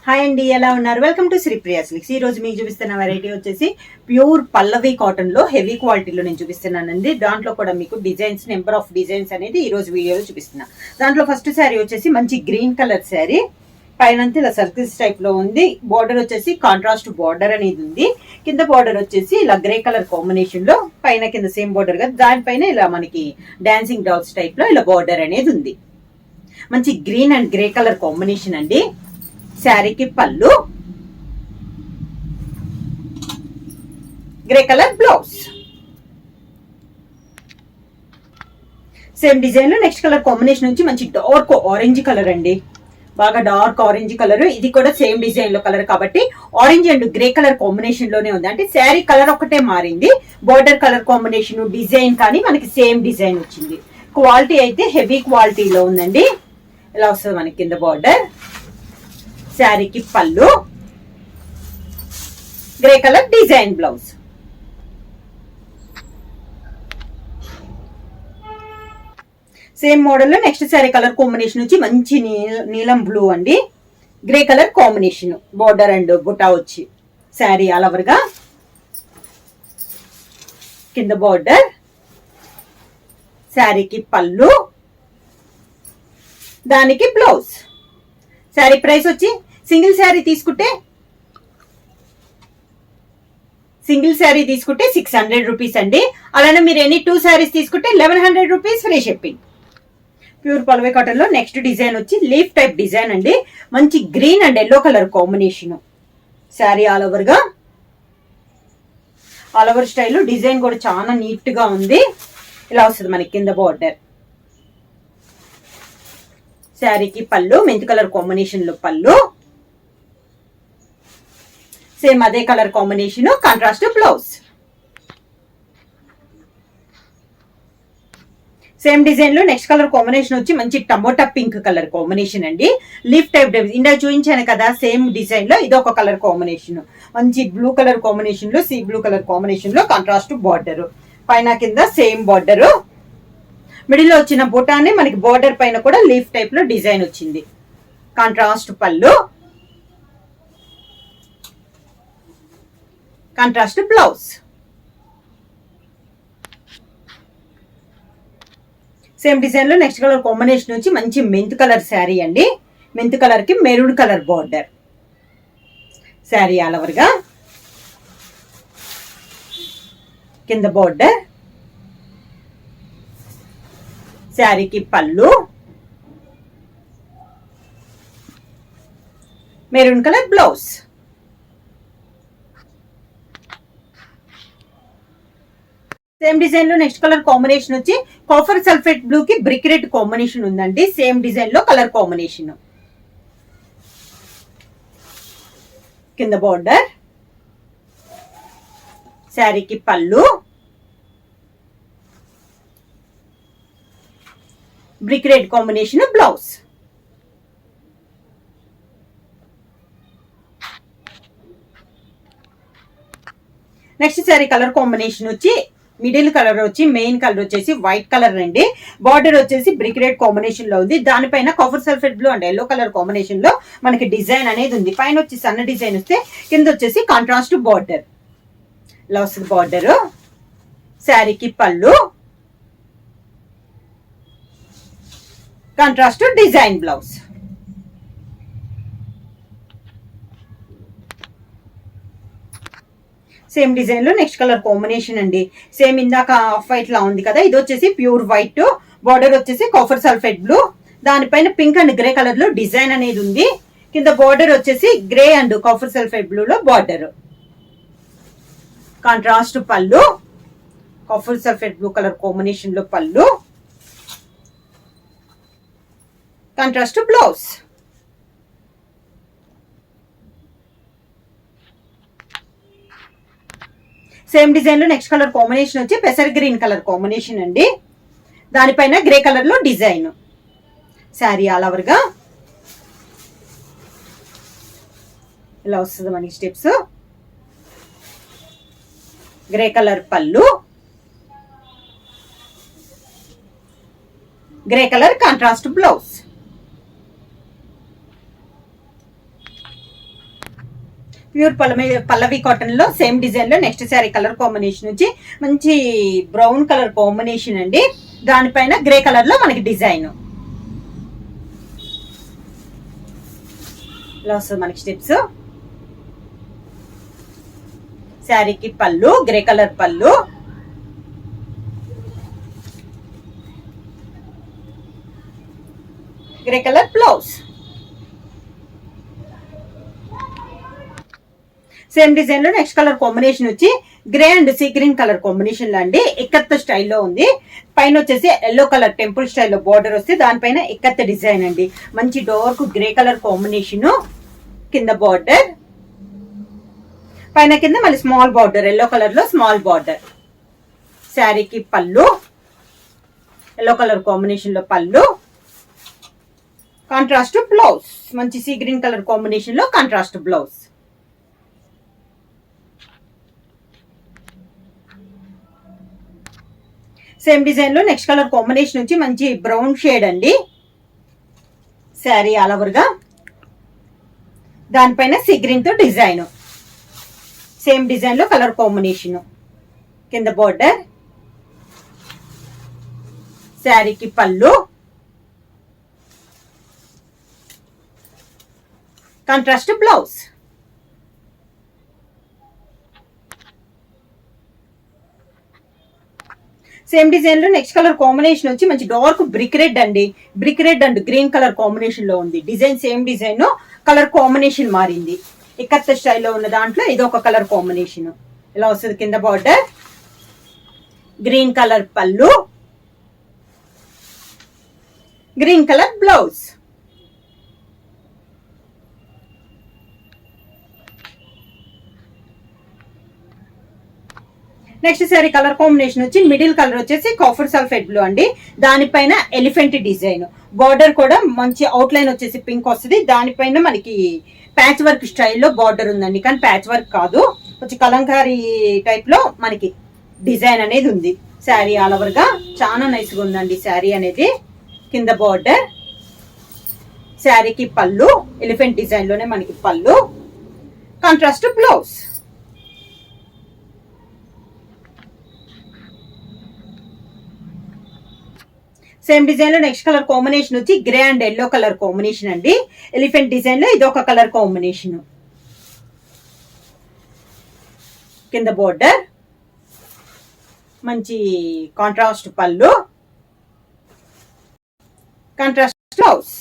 Hi అండి, ఎలా ఉన్నారు? Welcome to Sripriya silks. ఈ రోజు మీకు చూపిస్తున్న వెరైటీ వచ్చేసి ప్యూర్ పల్లవి కాటన్ లో హెవీ క్వాలిటీలో నేను చూపిస్తున్నానండి. దాంట్లో కూడా మీకు డిజైన్స్, నెంబర్ ఆఫ్ డిజైన్స్ అనేది ఈ రోజు వీడియోలో చూపిస్తున్నా. దాంట్లో ఫస్ట్ శారీ వచ్చేసి మంచి గ్రీన్ కలర్ శారీ, పైన ఇలా సర్కిల్స్ టైప్ లో ఉంది. బార్డర్ వచ్చేసి కాంట్రాస్ట్ బార్డర్ అనేది ఉంది. కింద బార్డర్ వచ్చేసి ఇలా గ్రే కలర్ కాంబినేషన్ లో, పైన కింద సేమ్ బార్డర్ కదా, దానిపైన ఇలా మనకి డాన్సింగ్ డాల్స్ టైప్ లో ఇలా బార్డర్ అనేది ఉంది. మంచి green and grey colour combination అండి. శారీకి పళ్ళు, grey colour blouse, same design లో నెక్స్ట్ కలర్ కాంబినేషన్ నుంచి మంచి డార్క్ ఆరెంజ్ కలర్ అండి, బాగా డార్క్ ఆరెంజ్ కలర్. ఇది కూడా సేమ్ డిజైన్ లో కలర్ కాబట్టి orange and grey colour combination లోనే ఉంది. అంటే శారీ కలర్ ఒకటే మారింది, బార్డర్ కలర్ కాంబినేషన్ డిజైన్ కానీ మనకి సేమ్ డిజైన్ వచ్చింది. క్వాలిటీ అయితే హెవీ క్వాలిటీలో ఉందండి. ఇలా వస్తుంది మనకి కింద బార్డర్. శారీకి పళ్ళు, grey colour design blouse. Same model లో నెక్స్ట్ శారీ కలర్ కాంబినేషన్ వచ్చి మంచి నీలం బ్లూ అండి, grey colour combination, border and బుటా వచ్చి శారీ ఆల్ ఓవర్ గా, కింద బార్డర్, శారీకి పళ్ళు, దానికి బ్లౌజ్. శారీ ప్రైస్ వచ్చి సింగిల్ శారీ తీసుకుంటే 600 రూపీస్ అండి. అలానే మీరు ఎనీ 2 శారీస్ తీసుకుంటే 1100 రూపీస్ ఫ్రీ షిప్పింగ్. ప్యూర్ పల్వే కాటన్ లో నెక్స్ట్ డిజైన్ వచ్చి లీఫ్ టైప్ డిజైన్ అండి. మంచి green and yellow colour combination. Sari all over గా, ఆల్ ఓవర్ స్టైల్ డిజైన్ కూడా చాలా నీట్ గా ఉంది. ఇలా వస్తుంది మనకి కింద బార్డర్. శారీకి పళ్ళు, మెంతి కలర్ కాంబినేషన్ లో పళ్ళు, సేమ్ అదే colour combination, contrast blouse. Same design లో నెక్స్ట్ కలర్ కాంబినేషన్ వచ్చి మంచి టమోటా పింక్ కలర్ కాంబినేషన్ అండి. లీఫ్ టైప్ ఇందాక చూపించాను కదా సేమ్ డిజైన్ లో, ఇది ఒక కలర్ కాంబినేషన్. మంచి బ్లూ కలర్ కాంబినేషన్ లో, సీ బ్లూ కలర్ కాంబినేషన్ లో కాంట్రాస్ట్ బార్డర్, పైన కింద సేమ్ బార్డర్. మిడిల్ లో వచ్చిన బుటానే మనకి బార్డర్ పైన కూడా లీఫ్ టైప్ లో డిజైన్ వచ్చింది. కాంట్రాస్ట్ పళ్ళు, కాంట్రాస్ట్ బ్లౌజ్. సేమ్ డిజైన్ లో నెక్స్ట్ కలర్ కాంబినేషన్ వచ్చి మంచి మెంత్ కలర్ శారీ అండి. మెంత్ కలర్ కి maroon colour border. Sari all over గా, కింద బార్డర్, శారీకి పళ్ళు, maroon colour blouse. Same design లో నెక్స్ట్ కలర్ కాంబినేషన్ వచ్చి కాఫర్ సల్ఫేట్ బ్లూ కి బ్రిక్ రెడ్ కాంబినేషన్ ఉందండి. సేమ్ డిజైన్ లో కలర్ కాంబినేషన్. కింద బార్డర్, శారీకి పళ్ళు, brick red combination blouse. Next sari colour combination వచ్చి మిడిల్ కలర్ వచ్చి మెయిన్ కలర్ వచ్చేసి వైట్ కలర్ అండి. బార్డర్ వచ్చేసి బ్రిక్ రెడ్ కాంబినేషన్ లో ఉంది. దానిపైన copper sulphate blue and yellow colour combination లో మనకి డిజైన్ అనేది ఉంది. పైన వచ్చి సన్న డిజైన్ వస్తే కింద వచ్చేసి కాంట్రాస్ట్ బార్డర్. ఇలా వస్తుంది బార్డర్. శారీకి పళ్ళు, contrast design blouse. Same design లో నెక్స్ట్ కలర్ కాంబినేషన్ అండి. సేమ్ ఇందాక ఆఫ్ వైట్ లా ఉంది కదా, ఇది వచ్చేసి ప్యూర్ వైట్, బార్డర్ వచ్చేసి కాఫర్ సల్ఫేట్ బ్లూ, దానిపైన పింక్ అండ్ గ్రే కలర్ లో డిజైన్ అనేది ఉంది. కింద బార్డర్ వచ్చేసి grey and copper sulphate blue లో బార్డర్. కాంట్రాస్ట్ పళ్ళు, copper sulphate blue colour combination లో పళ్ళు, కాంట్రాస్ట్ బ్లౌజ్. సేమ్ డిజైన్ లో నెక్స్ట్ కలర్ కాంబినేషన్ వచ్చి పెసర్ గ్రీన్ కలర్ కాంబినేషన్ అండి. దానిపైన గ్రే కలర్ లో డిజైన్. శారీ ఆల్ ఓవర్ గా ఇలా వస్తుంది మనకి స్టెప్స్. గ్రే కలర్ పళ్ళు, grey colour contrast blouse. Pure Pallavi cotton లో సేమ్ డిజైన్ లో నెక్స్ట్ శారీ కలర్ కాంబినేషన్ వచ్చి మంచి బ్రౌన్ కలర్ కాంబినేషన్ అండి. దానిపైన గ్రే కలర్ లో మనకి డిజైన్ ఇలా వస్తుంది మనకి స్టెప్స్. శారీకి పళ్ళు గ్రే కలర్ పళ్ళు, grey colour blouse. Same design లో నెక్స్ట్ కలర్ కాంబినేషన్ వచ్చి grey and sea green colour combination లో అండి. ఇక్కత్ స్టైల్లో ఉంది. పైన వచ్చేసి ఎల్లో కలర్ టెంపుల్ స్టైల్లో బార్డర్ వస్తే దానిపైన ఇక్కత్ డిజైన్ అండి. మంచి డార్క్ గ్రే కలర్ కాంబినేషన్, కింద బార్డర్, పైన కింద మళ్ళీ స్మాల్ బార్డర్ ఎల్లో కలర్ లో స్మాల్ బార్డర్. శారీకి పళ్ళు ఎల్లో కలర్ కాంబినేషన్ లో పళ్ళు, కాంట్రాస్ట్ బ్లౌజ్ మంచి సీ గ్రీన్ కలర్ కాంబినేషన్ లో కాంట్రాస్ట్ బ్లౌజ్. సేమ్ డిజైన్ లో నెక్స్ట్ కలర్ కాంబినేషన్ వచ్చి మంచి బ్రౌన్ షేడ్ అండి. శారీ ఆల్ ఓవర్ గా దానిపైన సీ గ్రీన్ తో డిజైన్. సేమ్ డిజైన్ లో కలర్ కాంబినేషన్, కింద బార్డర్, శారీకి పళ్ళు, కాంట్రాస్ట్ బ్లౌజ్. సేమ్ డిజైన్ లో నెక్స్ట్ కలర్ కాంబినేషన్ వచ్చి మంచి డార్క్ బ్రిక్ రెడ్ అండి. Brick red and green colour combination లో ఉంది. Design same design, colour combination మారింది. ఇక్కత్ స్టైల్లో ఉన్న దాంట్లో ఇది ఒక కలర్ కాంబినేషన్ ఇలా వస్తుంది. కింద బార్డర్, గ్రీన్ కలర్ పళ్ళు, green colour blouse. Next sorry colour combination వచ్చి మిడిల్ కలర్ వచ్చేసి కాఫర్ సల్ఫేట్ బ్లూ అండి. దానిపైన ఎలిఫెంట్ డిజైన్, బార్డర్ కూడా మంచి అవుట్ లైన్ వచ్చేసి పింక్ వస్తుంది. దానిపైన మనకి ప్యాచ్ వర్క్ స్టైల్లో బార్డర్ ఉందండి, కానీ ప్యాచ్ వర్క్ కాదు, కొంచెం కలంకారీ టైప్ లో మనకి డిజైన్ అనేది ఉంది. శారీ ఆల్ ఓవర్ గా చాలా నైస్ గా ఉందండి శారీ అనేది. కింద బార్డర్, శారీకి పళ్ళు ఎలిఫెంట్ డిజైన్ లోనే మనకి పళ్ళు, కాంట్రాస్ట్ బ్లౌజ్. సేమ్ డిజైన్ లో నెక్స్ట్ కలర్ కాంబినేషన్ వచ్చి grey and yellow colour combination అండి. ఎలిఫెంట్ డిజైన్ లో ఇది ఒక కలర్ కాంబినేషన్. కింద బోర్డర్, మంచి కాంట్రాస్ట్ పళ్ళు, కాంట్రాస్ట్ బ్లౌజ్.